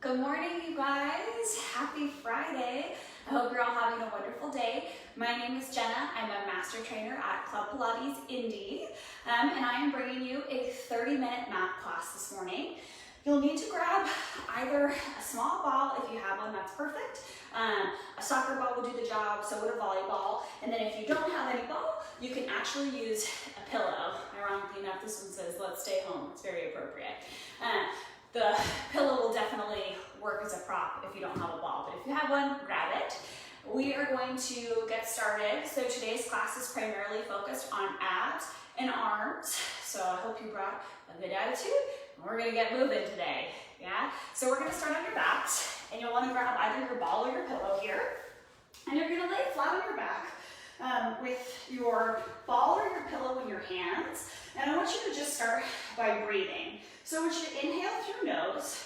Good morning, you guys. Happy Friday. I hope you're all having a wonderful day. My name is Jenna. I'm a master trainer at Club Pilates Indy, and I am bringing you a 30-minute mat class this morning. You'll need to grab either a small ball, if you have one, that's perfect. A soccer ball will do the job, so would a volleyball. And then if you don't have any ball, you can actually use a pillow. Ironically enough, this one says, "Let's stay home." It's very appropriate. The pillow will definitely work as a prop if you don't have a ball, but if you have one, grab it. We are going to get started. So today's class is primarily focused on abs and arms. So I hope you brought a good attitude. We're gonna get moving today, yeah? So we're gonna start on your backs, and you'll wanna grab either your ball or your pillow here, and you're gonna lay flat on your back with your ball or your pillow in your hands. And I want you to just start by breathing. So I want you to inhale through your nose,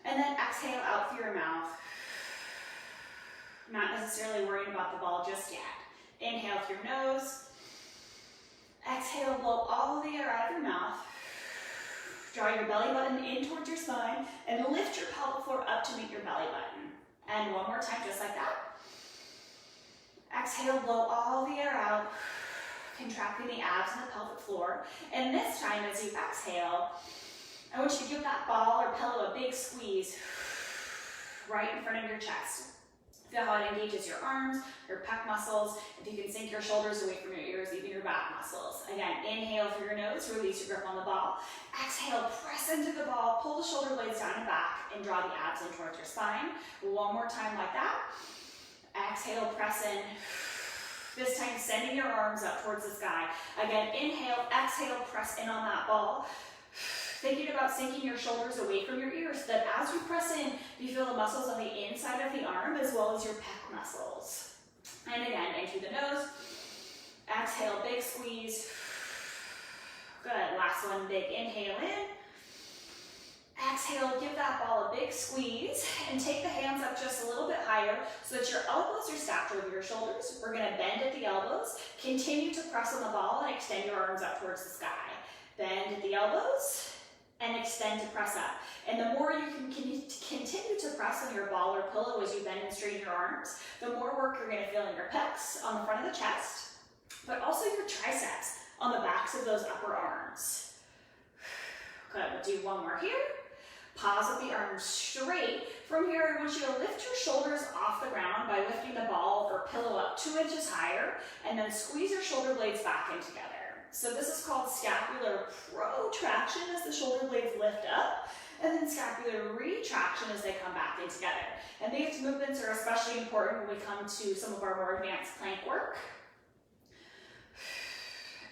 and then exhale out through your mouth. Not necessarily worrying about the ball just yet. Inhale through your nose, exhale, blow all the air out of your mouth. Draw your belly button in towards your spine and lift your pelvic floor up to meet your belly button. And one more time, just like that. Exhale, blow all the air out, contracting the abs and the pelvic floor. And this time, as you exhale, I want you to give that ball or pillow a big squeeze right in front of your chest. Feel how it engages your arms, your pec muscles. If you can sink your shoulders away from your ears, even your back muscles. Again, inhale through your nose, release your grip on the ball. Exhale, press into the ball, pull the shoulder blades down and back, and draw the abs in towards your spine. One more time like that. Exhale, press in. This time, sending your arms up towards the sky. Again, inhale, exhale, press in on that ball. Thinking about sinking your shoulders away from your ears so that as you press in, you feel the muscles on the inside of the arm as well as your pec muscles. And again, in through the nose. Exhale, big squeeze. Good. Last one, big inhale in. Exhale, give that ball a big squeeze and take the hands up just a little bit higher so that your elbows are stacked over your shoulders. We're going to bend at the elbows. Continue to press on the ball and extend your arms up towards the sky. Bend at the elbows and extend to press up. And the more you can continue to press on your ball or pillow as you bend and straighten your arms, the more work you're going to feel in your pecs on the front of the chest, but also your triceps on the backs of those upper arms. Good. We'll do one more here. Pause with the arms straight. From here, I want you to lift your shoulders off the ground by lifting the ball or pillow up 2 inches higher, and then squeeze your shoulder blades back in together. So this is called scapular protraction as the shoulder blades lift up, and then scapular retraction as they come back in together. And these movements are especially important when we come to some of our more advanced plank work.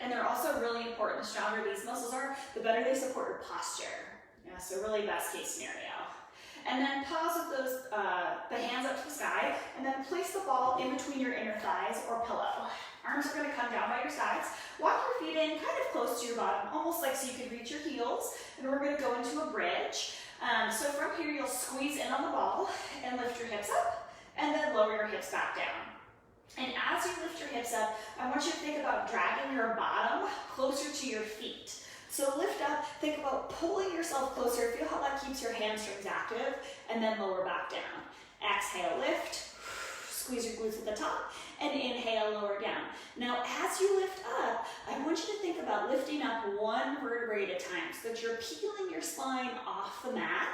And they're also really important. The stronger these muscles are, the better they support your posture. Yeah, so really best case scenario. And then pause with those, the hands up to the sky, and then place the ball in between your inner thighs or pillow. Arms are going to come down by your sides. Walk your feet in kind of close to your bottom, almost like so you can reach your heels. And we're going to go into a bridge. So from here, you'll squeeze in on the ball and lift your hips up, and then lower your hips back down. And as you lift your hips up, I want you to think about dragging your bottom closer to your feet. So lift up, think about pulling yourself closer. Feel how that keeps your hamstrings active, and then lower back down. Exhale, lift. Squeeze your glutes at the top, and inhale, lower down. Now, as you lift up, I want you to think about lifting up one vertebrae at a time so that you're peeling your spine off the mat.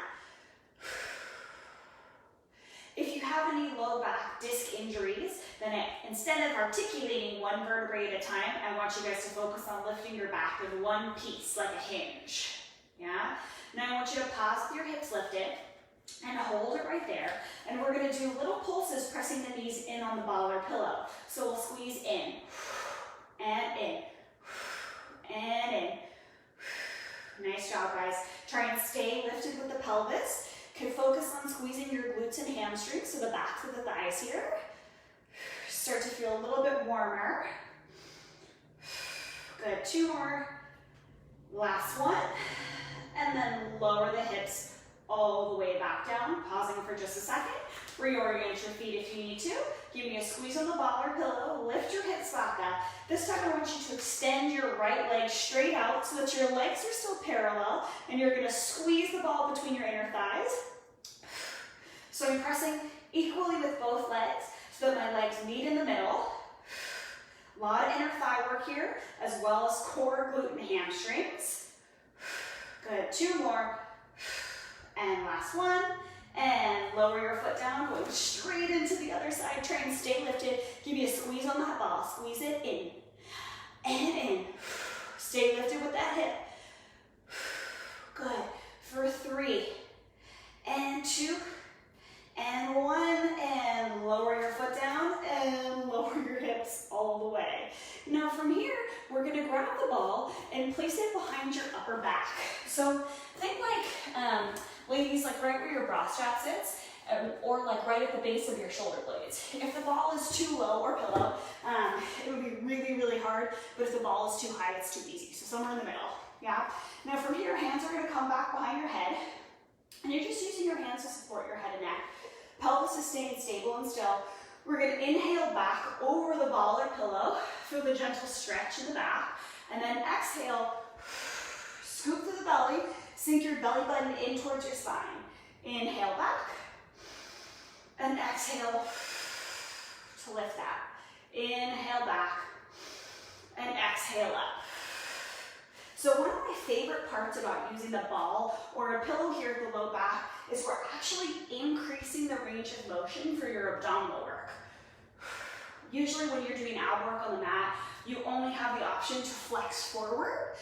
If you have any low back disc injuries, then instead of articulating one vertebrae at a time, I want you guys to focus on lifting your back in one piece, like a hinge. Yeah? Now I want you to pause with your hips lifted and hold it right there. And we're going to do little pulses, pressing the knees in on the ball or pillow. So we'll squeeze in, and in, and in. Nice job, guys. Try and stay lifted with the pelvis. Can focus on squeezing your glutes and hamstrings, so the backs of the thighs here. Start to feel a little bit warmer. Good, 2 more. Last one. And then lower the hips all the way back down, pausing for just a second. Reorient your feet if you need to. Give me a squeeze on the ball or pillow. Lift your hips back up. This time I want you to extend your right leg straight out so that your legs are still parallel, and you're going to squeeze the ball between your inner thighs So I'm pressing equally with both legs so that my legs meet in the middle. A lot of inner thigh work here, as well as core, glute, and hamstrings. Good, 2 more. And last one. And lower your foot down, going straight into the other side. Try and stay lifted. Give me a squeeze on that ball. Squeeze it in and in. Stay lifted with that hip. Good. For 3 and 2 and 1, and lower your foot down and lower your hips all the way. Now from here, we're gonna grab the ball and place it behind your upper back. So think like, ladies, like right where your bra strap sits, or like right at the base of your shoulder blades. If the ball is too low or pillow, it would be really, really hard, but if the ball is too high, it's too easy. So somewhere in the middle, yeah? Now from here, hands are gonna come back behind your head, and you're just using your hands to support your head and neck. Pelvis is staying stable and still. We're gonna inhale back over the ball or pillow, feel the gentle stretch in the back, and then exhale, scoop to the belly, sink your belly button in towards your spine. Inhale back, and exhale to lift that. Inhale back, and exhale up. So one of my favorite parts about using the ball or a pillow here at the low back is we're actually increasing the range of motion for your abdominal work. Usually when you're doing ab work on the mat, you only have the option to flex forward,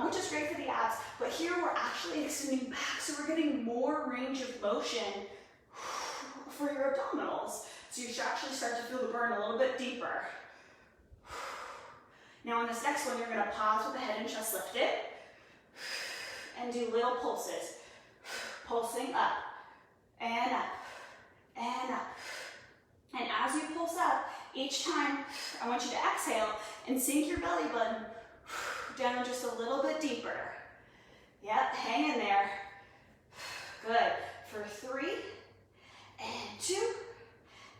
which is great for the abs, but here we're actually extending back, so we're getting more range of motion for your abdominals. So you should actually start to feel the burn a little bit deeper. Now on this next one, you're gonna pause with the head and chest lifted, and do little pulses. Pulsing up, and up, and up. And as you pulse up, each time I want you to exhale and sink your belly button down just a little bit deeper. Yep, hang in there. Good. For 3, and 2,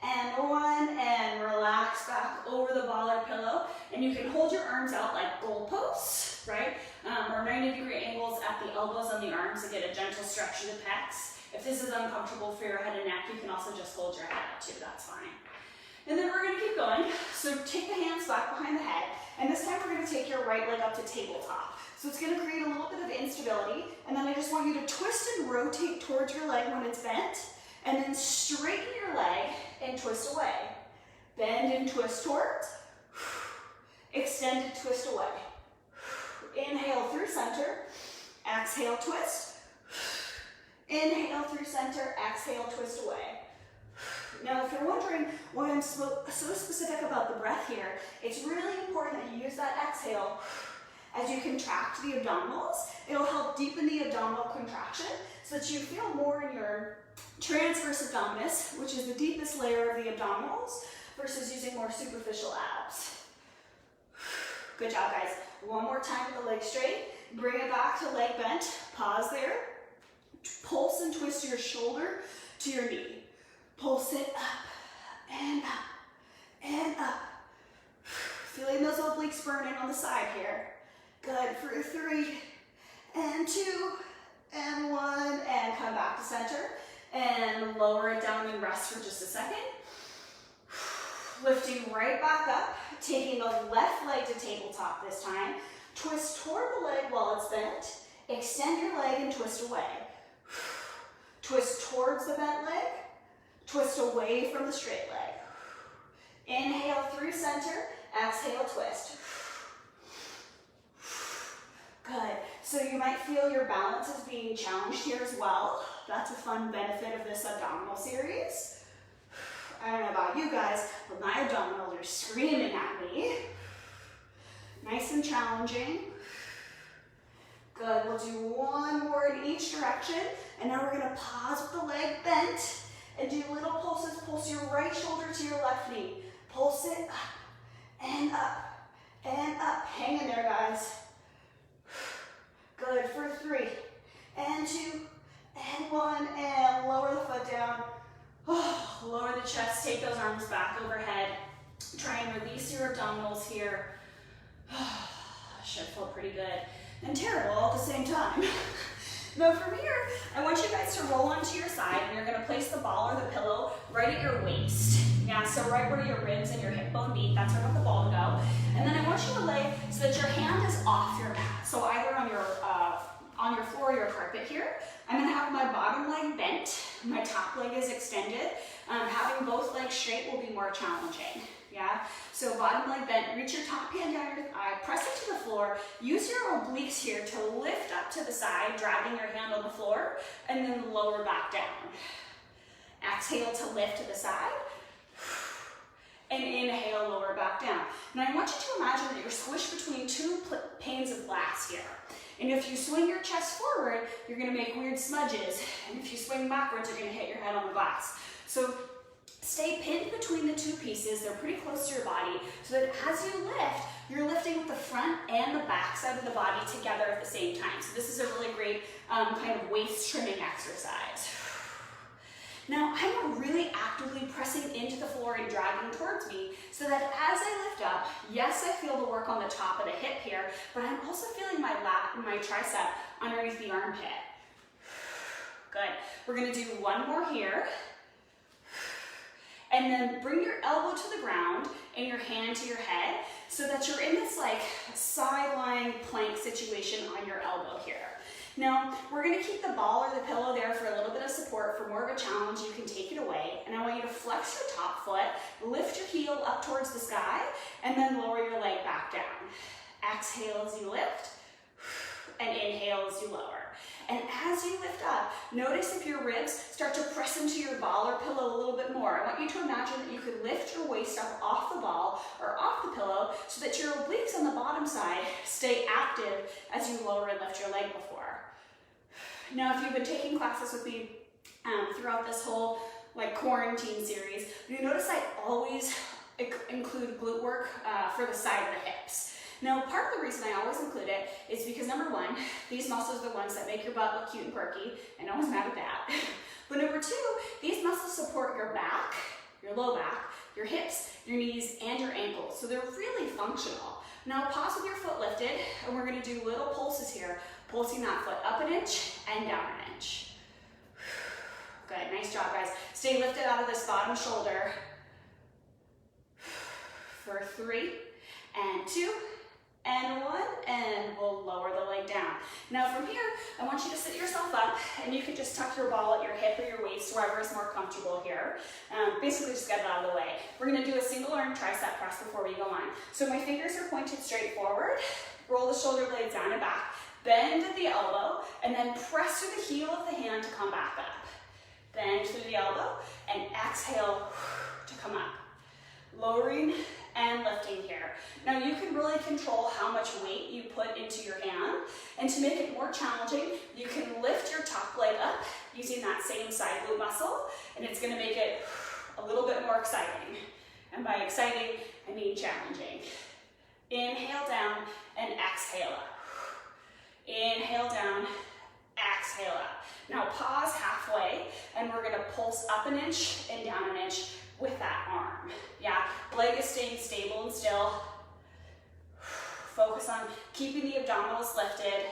and 1, and relax back over the ball or pillow. And you can hold your arms out like goalposts, right? Or 90-degree angles at the elbows on the arms to get a gentle stretch in the pecs. If this is uncomfortable for your head and neck, you can also just hold your head up too, that's fine. And then we're gonna keep going. So take the hands back behind the head, and this time we're gonna take your right leg up to tabletop. So it's gonna create a little bit of instability, and then I just want you to twist and rotate towards your leg when it's bent, and then straighten your leg and twist away. Bend and twist towards, extend and twist away. Inhale through center, exhale, twist. Inhale through center, exhale, twist away. Now, if you're wondering why I'm so specific about the breath here, it's really important that you use that exhale as you contract the abdominals. It'll help deepen the abdominal contraction so that you feel more in your transverse abdominis, which is the deepest layer of the abdominals, versus using more superficial abs. Good job, guys. One more time with the leg straight. Bring it back to leg bent. Pause there. Pulse and twist your shoulder to your knee. Pulse it up and up and up. Feeling those obliques burning on the side here. Good. For 3 and 2 and 1, and come back to center and lower it down and rest for just a second. Lifting right back up, taking the left leg to tabletop this time. Twist toward the leg while it's bent. Extend your leg and twist away. Twist towards the bent leg. Twist away from the straight leg. Inhale through center, exhale, twist. Good. So you might feel your balance is being challenged here as well. That's a fun benefit of this abdominal series. I don't know about you guys, but my abdominals are screaming at me. Nice and challenging. Good. We'll do one more in each direction. And now we're going to pause with the leg bent and do little pulses. Pulse your right shoulder to your left knee. Pulse it up and up and up. Hang in there, guys. Good. For 3 and 2 and 1, and lower the foot down. Lower the chest, take those arms back overhead. Try and release your abdominals here. Should feel pretty good and terrible all at the same time. Now from here, I want you guys to roll onto your side, and you're gonna place the ball or the pillow right at your waist. Yeah, so right where your ribs and your hip bone meet, that's where I want the ball to go. And then I want you to lay so that your hand is off your mat. So either on your floor or your carpet here. I'm gonna have my bottom leg bent, my top leg is extended. Having both legs straight will be more challenging. Yeah, so bottom leg bent, reach your top hand down your thigh, press it to the floor, use your obliques here to lift up to the side, dragging your hand on the floor, and then lower back down. Exhale to lift to the side, and inhale, lower back down. Now I want you to imagine that you're squished between two panes of glass here. And if you swing your chest forward, you're gonna make weird smudges. And if you swing backwards, you're gonna hit your head on the glass. So stay pinned between the two pieces. They're pretty close to your body, so that as you lift, you're lifting with the front and the back side of the body together at the same time. So this is a really great kind of waist trimming exercise. Now I'm really actively pressing into the floor and dragging towards me, so that as I lift up, yes, I feel the work on the top of the hip here, but I'm also feeling my lat and my tricep underneath the armpit. Good. We're gonna do one more here. And then bring your elbow to the ground and your hand to your head, so that you're in this like side-lying plank situation on your elbow here. Now, we're gonna keep the ball or the pillow there for a little bit of support. For more of a challenge, you can take it away. And I want you to flex your top foot, lift your heel up towards the sky, and then lower your leg back down. Exhale as you lift, and inhale as you lower. And as you lift up, notice if your ribs start to press into your ball or pillow a little bit more. I want you to imagine that you could lift your waist up off the ball or off the pillow, so that your obliques on the bottom side stay active as you lower and lift your leg before. Now, if you've been taking classes with me throughout this whole like quarantine series, you notice I always include glute work for the side of the hips. Now, part of the reason I always include it is because number one, these muscles are the ones that make your butt look cute and quirky, and no one's mad at that. But number two, these muscles support your back, your low back, your hips, your knees, and your ankles. So they're really functional. Now pause with your foot lifted, and we're gonna do little pulses here, pulsing that foot up an inch and down an inch. Good, nice job guys. Stay lifted out of this bottom shoulder for 3 and 2 and 1, and we'll lower the leg down. Now from here, I want you to sit yourself up, and you can just tuck your ball at your hip or your waist, wherever is more comfortable here. Basically just get it out of the way. We're gonna do a single arm tricep press before we go on. So my fingers are pointed straight forward, roll the shoulder blades down and back, bend at the elbow, and then press through the heel of the hand to come back up. Bend through the elbow, and exhale to come up. Lowering and lifting here. Now you can really control how much weight you put into your hand, and to make it more challenging, you can lift your top leg up using that same side glute muscle, and it's gonna make it a little bit more exciting. And by exciting, I mean challenging. Inhale down and exhale up. Inhale down, exhale up. Now pause halfway, and we're gonna pulse up an inch and down an inch with that arm. Yeah, leg is staying stable and still. Focus on keeping the abdominals lifted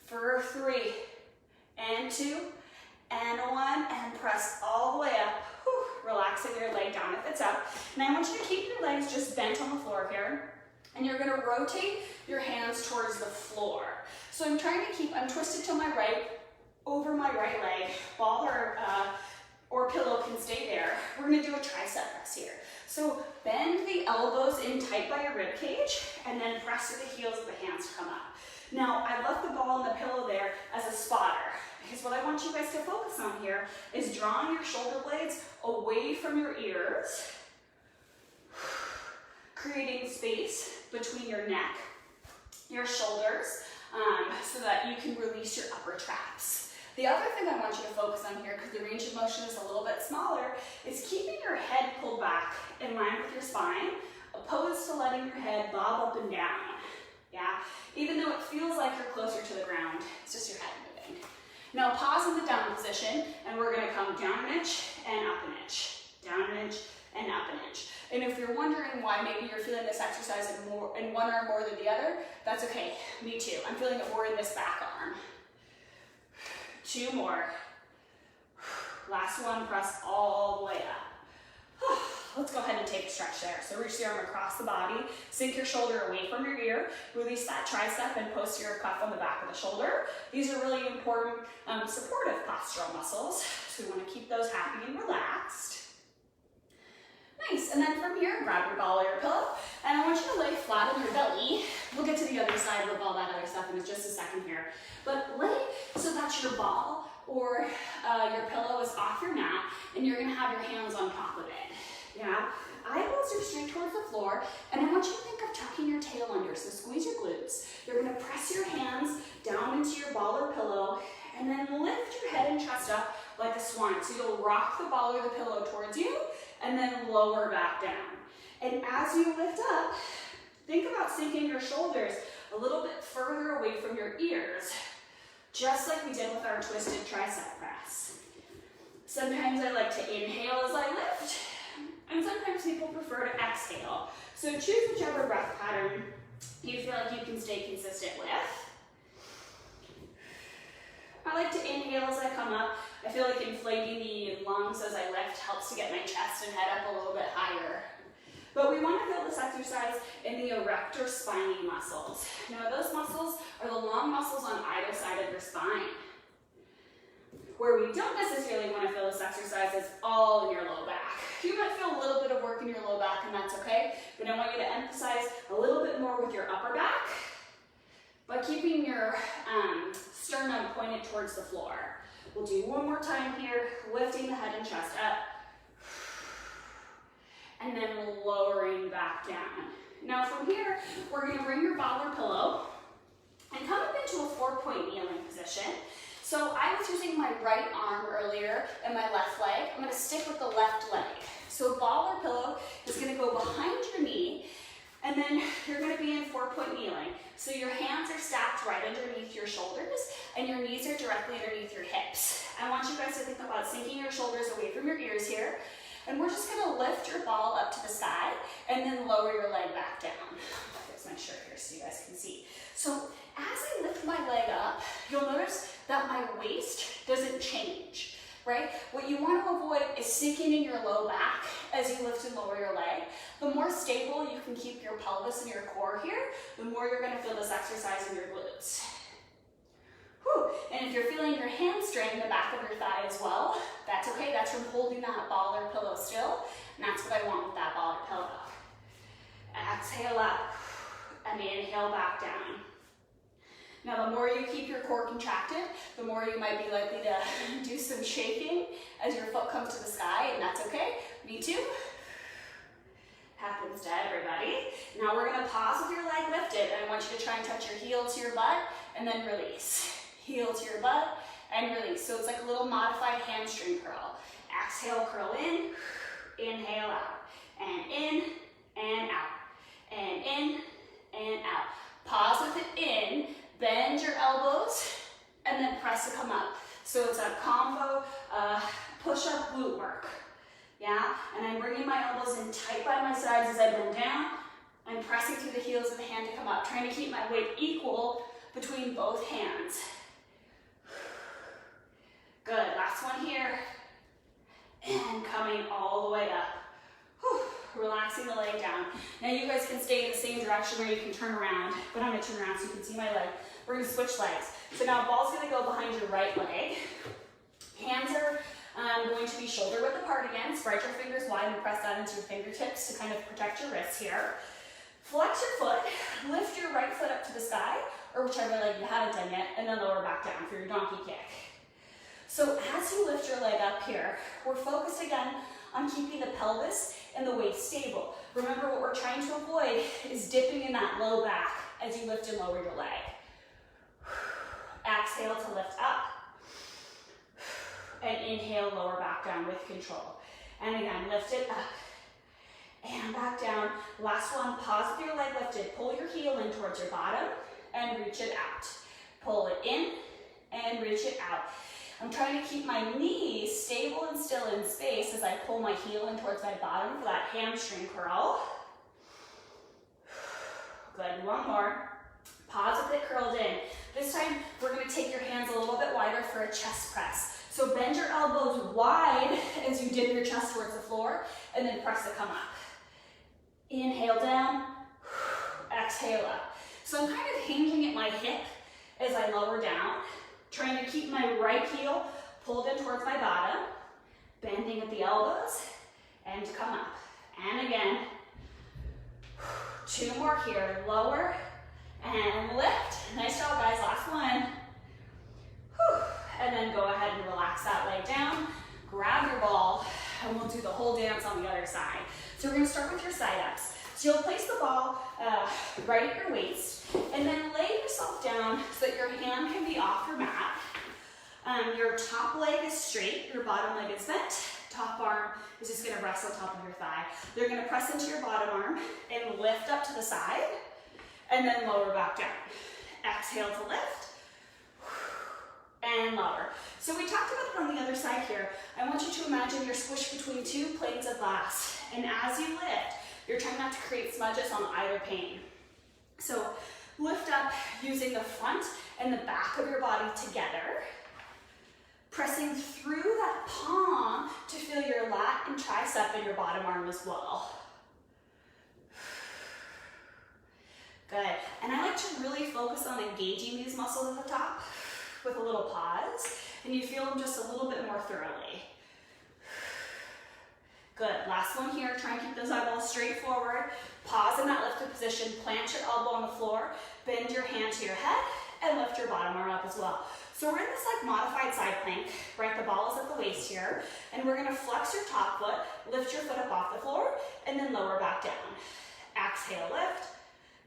for 3 and 2 and 1, and press all the way up. Whew. Relaxing your leg down if it's up. Now I want you to keep your legs just bent on the floor here, and you're gonna rotate your hands towards the floor. So I'm twisted to my right, over my right leg, ball or pillow can stay there. We're gonna do a tricep press here. So bend the elbows in tight by your rib cage, and then press through the heels of the hands to come up. Now I left the ball and the pillow there as a spotter, because what I want you guys to focus on here is drawing your shoulder blades away from your ears, creating space between your neck, your shoulders, so that you can release your upper traps. The other thing I want you to focus on here, because the range of motion is a little bit smaller, is keeping your head pulled back in line with your spine, opposed to letting your head bob up and down. Yeah? Even though it feels like you're closer to the ground, it's just your head moving. Now pause in the down position, and we're gonna come down an inch and up an inch. Down an inch and up an inch. And if you're wondering why maybe you're feeling this exercise in one arm more than the other, that's okay, me too. I'm feeling it more in this back arm. 2 more. Last one, press all the way up. Let's go ahead and take a stretch there. So reach the arm across the body, sink your shoulder away from your ear, release that tricep and posterior cuff on the back of the shoulder. These are really important supportive postural muscles, so we want to keep those happy and relaxed. Nice, and then from here, grab your ball or your pillow, and I want you to lay flat on your belly. We'll get to the other side with all that other stuff in just a second here. But lay so that your ball or your pillow is off your mat, and you're gonna have your hands on top of it. Yeah, eyeballs are straight towards the floor, and I want you to think of tucking your tail under, so squeeze your glutes. You're gonna press your hands down into your ball or pillow, and then lift your head and chest up like a swan. So you'll rock the ball or the pillow towards you, and then lower back down. And as you lift up, think about sinking your shoulders a little bit further away from your ears, just like we did with our twisted tricep press. Sometimes I like to inhale as I lift, and sometimes people prefer to exhale. So choose whichever breath pattern you feel like you can stay consistent with. I like to inhale as I come up. I feel like inflating the lungs as I lift helps to get my chest and head up a little bit higher. But we want to feel this exercise in the erector spinae muscles. Now those muscles are the long muscles on either side of your spine. Where we don't necessarily want to feel this exercise is all in your low back. You might feel a little bit of work in your low back, and that's okay, but I want you to emphasize a little bit more with your upper back by keeping your sternum pointed towards the floor. We'll do one more time here, lifting the head and chest up, and then lowering back down. Now from here, we're gonna bring your ball or pillow and come up into a 4-point kneeling position. So I was using my right arm earlier and my left leg. I'm gonna stick with the left leg. So ball or pillow is gonna go behind your knee, and then you're gonna be in 4-point kneeling. So your hands are stacked right underneath your shoulders, and your knees are directly underneath your hips. I want you guys to think about sinking your shoulders away from your ears here, and we're just gonna lift your ball up to the sky, and then lower your leg back down. Fix my shirt here so you guys can see. So as I lift my leg up, you'll notice that my waist doesn't change, right? What you want to avoid is sinking in your low back as you lift and lower your leg. The more stable you can keep your pelvis and your core here, the more you're going to feel this exercise in your glutes. Whew. And if you're feeling your hamstring in the back of your thigh as well, that's okay. That's from holding that ball or pillow still, and that's what I want with that ball or pillow. Exhale up and inhale back down. Now, the more you keep your core contracted, the more you might be likely to do some shaking as your foot comes to the sky, and that's okay. Me too. Happens to everybody. Now we're gonna pause with your leg lifted, and I want you to try and touch your heel to your butt, and then release. Heel to your butt, and release. So it's like a little modified hamstring curl. Exhale, curl in, inhale out, and in, and out, and in, and out. Pause with it in. Bend your elbows, and then press to come up. So it's a combo push-up glute work, yeah? And I'm bringing my elbows in tight by my sides as I bend down. I'm pressing through the heels of the hand to come up, trying to keep my weight equal between both hands. Good, last one here. And coming all the way up. Whew. Relaxing the leg down. Now you guys can stay in the same direction, or you can turn around, but I'm gonna turn around so you can see my leg. We're gonna switch legs. So now ball's gonna go behind your right leg. Hands are going to be shoulder width apart again. Spread your fingers wide and press that into your fingertips to kind of protect your wrists here. Flex your foot, lift your right foot up to the sky, or whichever leg you haven't done yet, and then lower back down for your donkey kick. So as you lift your leg up here, we're focused again on keeping the pelvis and the waist stable. Remember, what we're trying to avoid is dipping in that low back as you lift and lower your leg. Exhale to lift up. And inhale, lower back down with control. And again, lift it up. And back down. Last one, pause with your leg lifted. Pull your heel in towards your bottom and reach it out. Pull it in and reach it out. I'm trying to keep my knees stable and still in space as I pull my heel in towards my bottom for that hamstring curl. Good, one more. Pause with it curled in. This time, we're gonna take your hands a little bit wider for a chest press. So bend your elbows wide as you dip your chest towards the floor, and then press to come up. Inhale down, exhale up. So I'm kind of hinging at my hip as I lower down, trying to keep my right heel pulled in towards my bottom, bending at the elbows, and come up. And again, 2 more here, lower and lift. Nice job, guys, last one. And then go ahead and relax that leg down, grab your ball, and we'll do the whole dance on the other side. So we're gonna start with your side ups. So you'll place the ball right at your waist, and then lay yourself down so that your hand can be off your mat. Your top leg is straight, your bottom leg is bent. Top arm is just gonna rest on top of your thigh. You're gonna press into your bottom arm and lift up to the side, and then lower back down. Exhale to lift, and lower. So we talked about it on the other side here. I want you to imagine you're squished between 2 plates of glass, and as you lift, you're trying not to create smudges on either pane. So lift up using the front and the back of your body together, pressing through that palm to feel your lat and tricep and your bottom arm as well. Good. And I like to really focus on engaging these muscles at the top with a little pause, and you feel them just a little bit more thoroughly. Good. Last one here. Try and keep those eyeballs straight forward. Pause in that lifted position. Plant your elbow on the floor. Bend your hand to your head and lift your bottom arm up as well. So we're in this like modified side plank, right? The ball is at the waist here, and we're gonna flex your top foot, lift your foot up off the floor, and then lower back down. Exhale, lift,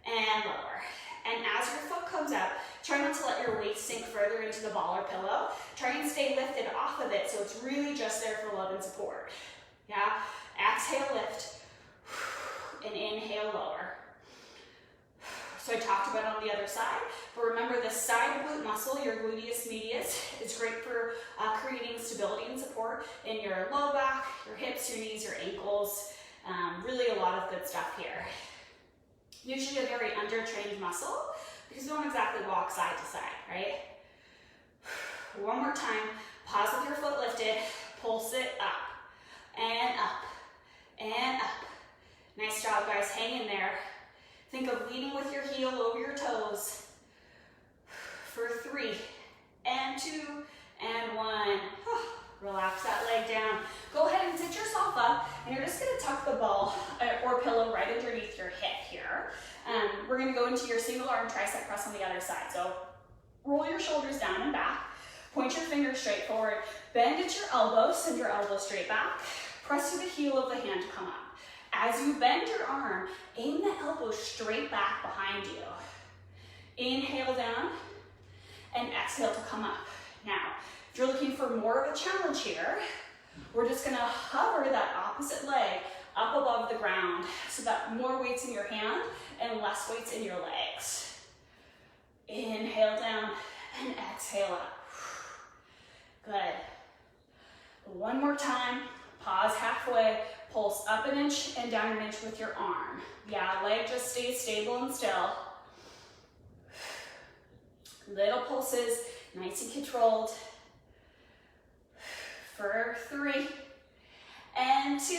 and lower. And as your foot comes up, try not to let your weight sink further into the ball or pillow. Try and stay lifted off of it so it's really just there for love and support. Yeah? Exhale, lift, and inhale, lower. So I talked about it on the other side, but remember the side glute muscle, your gluteus medius, is great for creating stability and support in your low back, your hips, your knees, your ankles, really a lot of good stuff here. Usually a very undertrained muscle because we don't exactly walk side to side, right? One more time, pause with your foot lifted, pulse it up, and up, and up. Nice job, guys, hang in there. Think of leaning with your heel over your toes for 3, and 2, and 1. Relax that leg down. Go ahead and sit yourself up, and you're just gonna tuck the ball or pillow right underneath your hip here. We're gonna go into your single arm tricep press on the other side. So roll your shoulders down and back, point your fingers straight forward, bend at your elbows, send your elbows straight back, press to the heel of the hand to come up. As you bend your arm, aim the elbow straight back behind you. Inhale down, and exhale to come up. Now, if you're looking for more of a challenge here, we're just gonna hover that opposite leg up above the ground so that more weight's in your hand and less weight's in your legs. Inhale down and exhale up. Good. One more time, pause halfway, pulse up an inch and down an inch with your arm. Yeah, leg just stays stable and still. Little pulses, nice and controlled. For 3, and 2,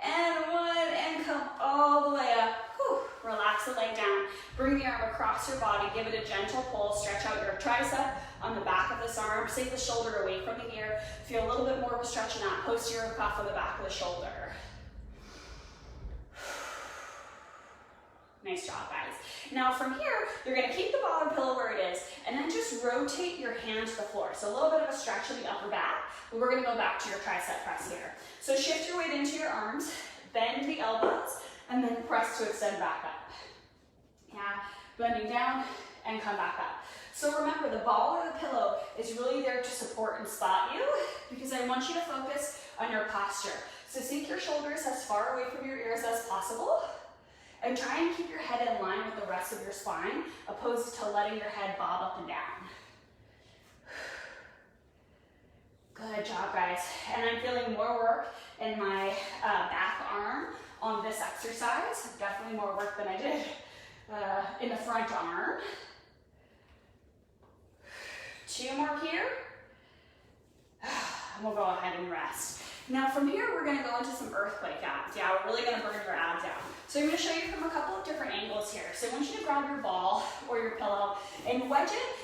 and 1, and come all the way up. Whew. Relax the leg down. Bring the arm across your body. Give it a gentle pull. Stretch out your tricep on the back of this arm. Sink the shoulder away from the ear. Feel a little bit more of a stretch in that posterior cuff on the back of the shoulder. Nice job, guys. Now from here, you're gonna keep the bottom pillow where it is, and then just rotate your hand to the floor. So a little bit of a stretch in the upper back, but we're gonna go back to your tricep press here. So shift your weight into your arms, bend the elbows, and then press to extend back up. Yeah, bending down and come back up. So remember, the ball or the pillow is really there to support and spot you because I want you to focus on your posture. So sink your shoulders as far away from your ears as possible, and try and keep your head in line with the rest of your spine, opposed to letting your head bob up and down. Good job, guys. And I'm feeling more work in my back arm on this exercise. Definitely more work than I did in the front arm. 2 more here. And we'll go ahead and rest. Now from here, we're gonna go into some earthquake abs. Yeah, we're really gonna burn your abs out. So I'm gonna show you from a couple of different angles here. So I want you to grab your ball or your pillow and wedge it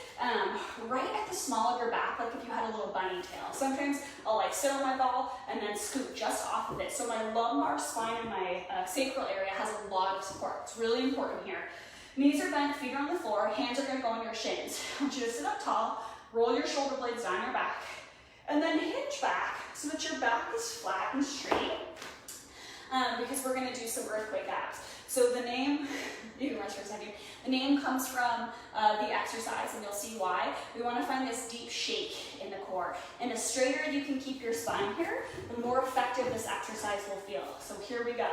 right at the small of your back, like if you had a little bunny tail. Sometimes I'll like sit on my ball and then scoop just off of it. So my lumbar spine and my sacral area has a lot of support. It's really important here. Knees are bent, feet are on the floor, hands are gonna go on your shins. I want you to sit up tall, roll your shoulder blades down your back, and then hinge back so that your back is flat and straight, because we're gonna do some earthquake abs. So the name, you can rest for a second, the name comes from the exercise, and you'll see why. We wanna find this deep shake in the core. And the straighter you can keep your spine here, the more effective this exercise will feel. So here we go.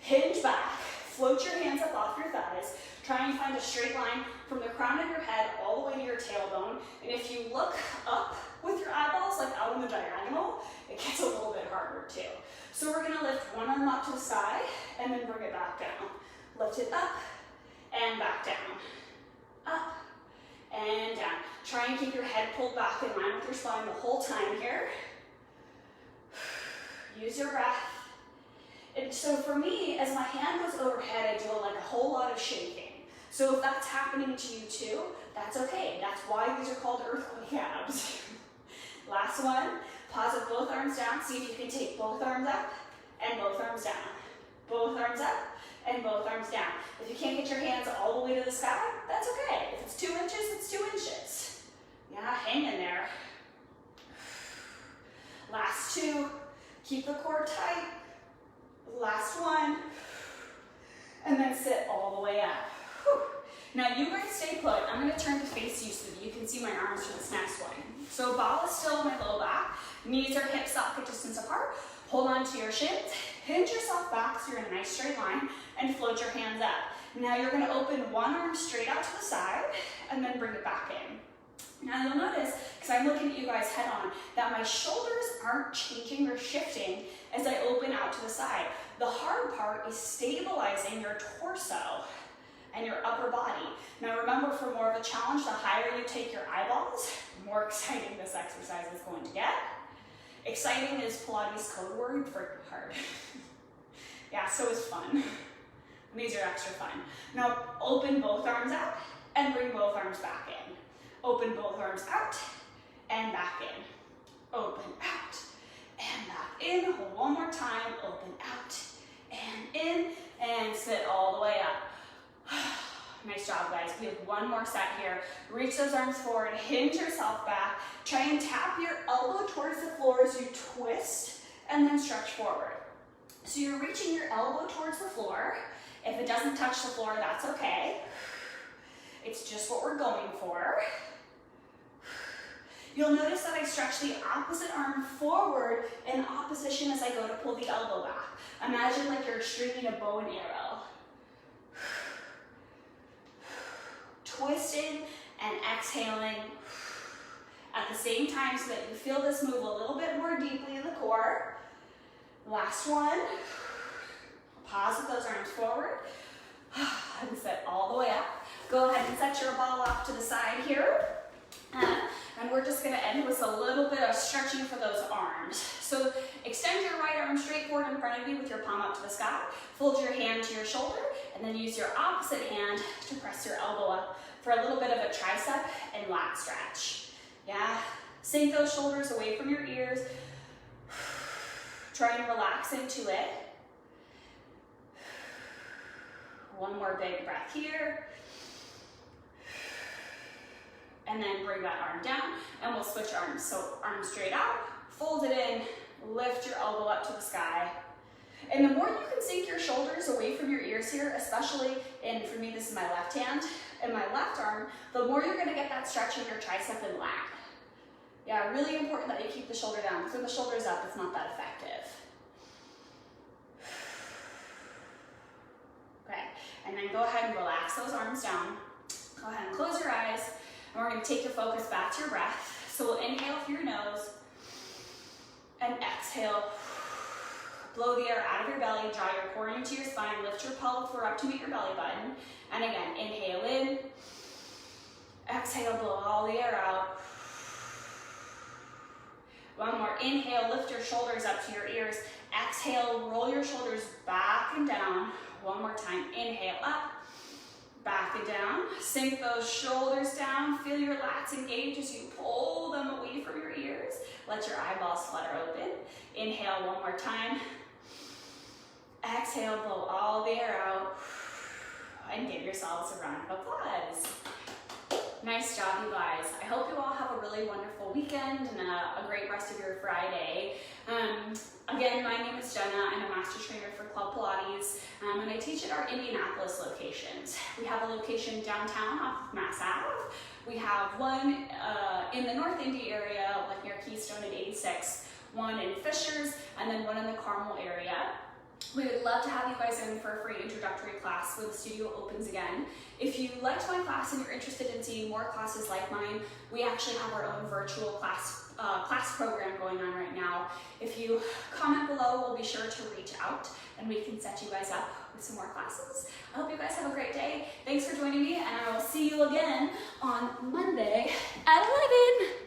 Hinge back, float your hands up off your thighs, try and find a straight line from the crown of your head all the way to your tailbone. And if you look up with your eyeballs, like out in the diagonal, it gets a little bit harder too. So we're gonna lift one arm up to the side and then bring it back down. Lift it up and back down. Up and down. Try and keep your head pulled back in line with your spine the whole time here. Use your breath. And so for me, as my hand goes overhead, I do like a whole lot of shaking. So if that's happening to you too, that's okay. That's why these are called earthquake abs. Last one, pause with both arms down. See if you can take both arms up and both arms down. Both arms up and both arms down. If you can't get your hands all the way to the sky, that's okay. If it's 2 inches, it's 2 inches. Yeah, hang in there. Last 2, keep the core tight. Last one, and then sit all the way up. Whew. Now you guys stay put. I'm gonna turn to face you so that you can see my arms for this next one. So ball is still in my low back, knees are hip socket distance apart. Hold on to your shins, hinge yourself back so you're in a nice straight line, and float your hands up. Now you're gonna open one arm straight out to the side, and then bring it back in. Now you'll notice, because I'm looking at you guys head on, that my shoulders aren't changing or shifting as I open out to the side. The hard part is stabilizing your torso and your upper body. Now remember, for more of a challenge, the higher you take your eyeballs, the more exciting this exercise is going to get. Exciting is Pilates code word for hard. Yeah, so is fun. And these are extra fun. Now open both arms out and bring both arms back in. Open both arms out and back in. Open out and back in. Hold one more time. Open out and in, and sit all the way up. Nice job, guys. We have one more set here. Reach those arms forward, hinge yourself back. Try and tap your elbow towards the floor as you twist, and then stretch forward. So you're reaching your elbow towards the floor. If it doesn't touch the floor, that's okay. It's just what we're going for. You'll notice that I stretch the opposite arm forward in opposition as I go to pull the elbow back. Imagine like you're stringing a bow and arrow. Twisting and exhaling at the same time so that you feel this move a little bit more deeply in the core. Last one. Pause with those arms forward and sit all the way up. Go ahead and set your ball off to the side here. And we're just gonna end with a little bit of stretching for those arms. So extend your right arm straight forward in front of you with your palm up to the sky. Fold your hand to your shoulder, and then use your opposite hand to press your elbow up for a little bit of a tricep and lat stretch. Yeah, sink those shoulders away from your ears. Try and relax into it. One more big breath here. And then bring that arm down, and we'll switch arms. So arm straight out, fold it in, lift your elbow up to the sky. And the more you can sink your shoulders away from your ears here, especially in, for me, this is my left hand, and my left arm, the more you're gonna get that stretch in your tricep and lat. Yeah, really important that you keep the shoulder down, because when the shoulder's up, it's not that effective. Okay, and then go ahead and relax those arms down. Go ahead and close your eyes. And we're going to take your focus back to your breath. So we'll inhale through your nose and exhale. Blow the air out of your belly, draw your core into your spine, lift your pelvic floor up to meet your belly button. And again, inhale in, exhale, blow all the air out. One more. Inhale, lift your shoulders up to your ears. Exhale, roll your shoulders back and down. One more time. Inhale, up, back and down. Sink those shoulders down. Feel your lats engage as you pull them away from your ears. Let your eyeballs flutter open. Inhale one more time. Exhale, blow all the air out. And give yourselves a round of applause. Nice job, you guys. I hope you all have a really wonderful weekend and a great rest of your Friday. Again, my name is Jenna. I'm a master trainer for Club Pilates, and I teach at our Indianapolis locations. We have a location downtown off of Mass Ave. We have one in the North Indy area, like near Keystone and 86, one in Fishers, and then one in the Carmel area. We would love to have you guys in for a free introductory class when the studio opens again. If you liked my class and you're interested in seeing more classes like mine, we actually have our own virtual class program going on right now. If you comment below, we'll be sure to reach out and we can set you guys up with some more classes. I hope you guys have a great day. Thanks for joining me, and I will see you again on Monday at 11.